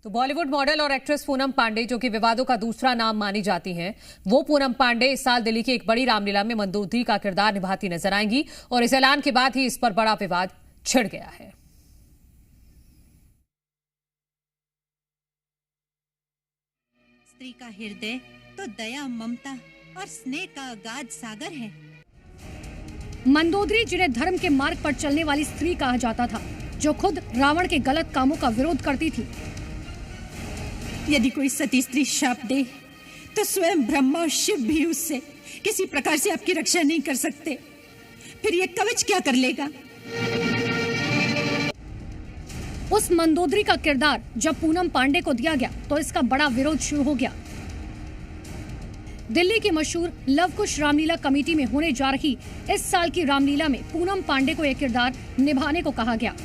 तो बॉलीवुड मॉडल और एक्ट्रेस पूनम पांडे, जो कि विवादों का दूसरा नाम मानी जाती हैं, वो पूनम पांडे इस साल दिल्ली की एक बड़ी रामलीला में मंदोदरी का किरदार निभाती नजर आएंगी और इस ऐलान के बाद ही इस पर बड़ा विवाद छिड़ गया है। स्त्री का हृदय तो दया, ममता और स्नेह का अगाध सागर है। मंदोदरी, जिन्हें धर्म के मार्ग पर चलने वाली स्त्री कहा जाता था, जो खुद रावण के गलत कामों का विरोध करती थी। यदि कोई सती स्त्री शाप दे तो स्वयं ब्रह्मा और शिव भी उससे किसी प्रकार से आपकी रक्षा नहीं कर सकते। फिर ये कवच क्या कर लेगा? उस मंदोदरी का किरदार जब पूनम पांडे को दिया गया तो इसका बड़ा विरोध शुरू हो गया। दिल्ली की मशहूर लव कुश रामलीला कमेटी में होने जा रही इस साल की रामलीला में पूनम पांडे को यह किरदार निभाने को कहा गया,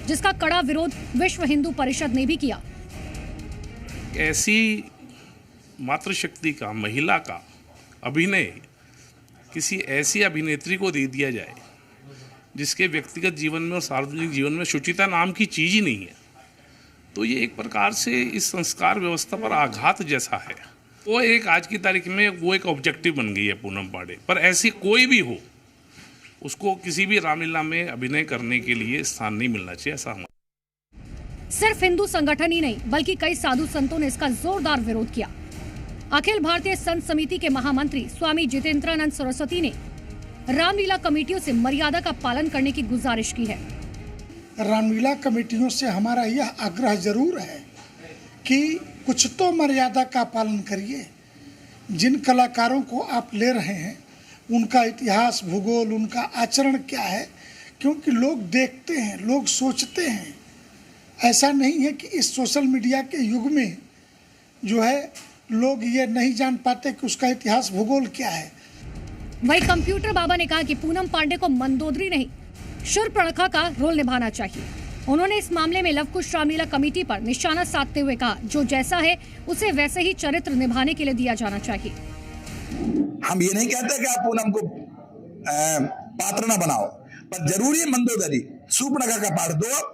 जिसका कड़ा विरोध विश्व हिंदू परिषद ने भी किया। ऐसी मातृशक्ति का, महिला का अभिनय किसी ऐसी अभिनेत्री को दे दिया जाए जिसके व्यक्तिगत जीवन में और सार्वजनिक जीवन में शुचिता नाम की चीज ही नहीं है, तो ये एक प्रकार से इस संस्कार व्यवस्था पर आघात जैसा है। वो एक आज की तारीख में वो एक ऑब्जेक्टिव बन गई है पूनम पांडे। पर ऐसी कोई भी हो, उसको किसी भी रामलीला में अभिनय करने के लिए स्थान नहीं मिलना चाहिए, ऐसा हमारा। सिर्फ हिंदू संगठन ही नहीं बल्कि कई साधु संतों ने इसका जोरदार विरोध किया। अखिल भारतीय संत समिति के महामंत्री स्वामी जितेंद्रानंद सरस्वती ने रामलीला कमेटियों से मर्यादा का पालन करने की गुजारिश की है। रामलीला कमेटियों से हमारा यह आग्रह जरूर है कि कुछ तो मर्यादा का पालन करिए। जिन कलाकारों को आप ले रहे हैं उनका इतिहास, भूगोल, उनका आचरण क्या है, क्योंकि लोग देखते हैं, लोग सोचते हैं। ऐसा नहीं है कि इस सोशल मीडिया के युग में जो है लोग ये नहीं जान पाते कि उसका इतिहास, भूगोल क्या है। वही कंप्यूटर बाबा ने कहा कि पूनम पांडे को मंदोदरी नहीं, शूर्पणखा का रोल निभाना चाहिए। उन्होंने इस मामले में लव कुश रामलीला कमेटी पर निशाना साधते हुए कहा, जो जैसा है उसे वैसे ही चरित्र निभाने के लिए दिया जाना चाहिए। हम ये नहीं कहते कि आप पूनम को पात्र न बनाओ, पर जरूरी है मंदोदरी, शूर्पणखा का पाठ दो।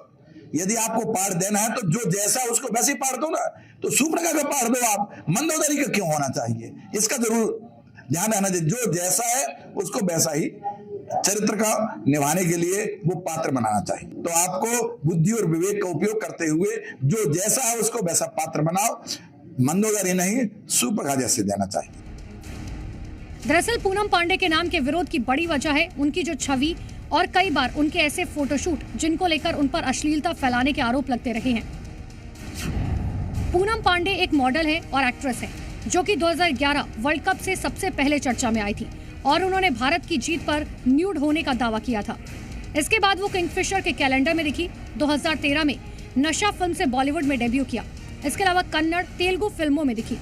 यदि आपको पाठ देना है तो जो जैसा उसको वैसे ही पाठ दो ना, तो शूर्पणखा का पाठ दो आप, मंदोदरी का क्यों होना चाहिए? इसका जरूर ध्यान रहना चाहिए। जो जैसा है उसको वैसा ही चरित्र का निभाने के लिए वो पात्र बनाना चाहिए। तो आपको बुद्धि और विवेक का उपयोग करते हुए जो जैसा है उसको वैसा पात्र बनाओ, मंदोदरी नहीं, शूर्पणखा जैसे देना चाहिए। दरअसल पूनम पांडे के नाम के विरोध की बड़ी वजह है उनकी जो छवि और कई बार उनके ऐसे फोटोशूट जिनको लेकर उन पर अश्लीलता फैलाने के आरोप लगते रहे हैं। पूनम पांडे एक मॉडल है और एक्ट्रेस है, जो कि 2011 वर्ल्ड कप से सबसे पहले चर्चा में आई थी और उन्होंने भारत की जीत पर न्यूड होने का दावा किया था। इसके बाद वो किंगफिशर के कैलेंडर में दिखी। 2013 में नशा फिल्म से बॉलीवुड में डेब्यू किया। इसके अलावा कन्नड़, तेलुगु फिल्मों में दिखी,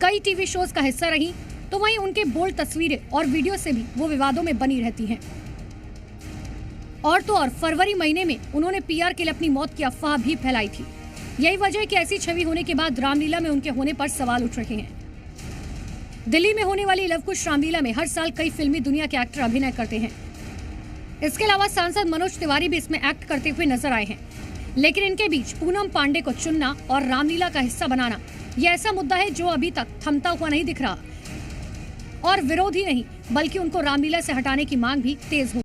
कई टीवी शोज का हिस्सा रही। तो वहीं उनके बोल्ड तस्वीरें और वीडियो से भी वो विवादों में बनी रहती हैं। और तो और फरवरी महीने में उन्होंने पीआर के लिए अपनी मौत की अफवाह भी फैलाई थी। यही वजह है कि ऐसी छवि होने के बाद रामलीला में उनके होने पर सवाल उठ रहे हैं। दिल्ली में होने वाली लव कुश रामलीला में हर साल कई फिल्मी दुनिया के एक्टर अभिनय करते हैं। इसके अलावा सांसद मनोज तिवारी भी इसमें एक्ट करते हुए नजर आए हैं। लेकिन इनके बीच पूनम पांडे को चुनना और रामलीला का हिस्सा बनाना, यह ऐसा मुद्दा है जो अभी तक थमता हुआ नहीं दिख रहा। और विरोध ही नहीं बल्कि उनको रामलीला से हटाने की मांग भी तेज हो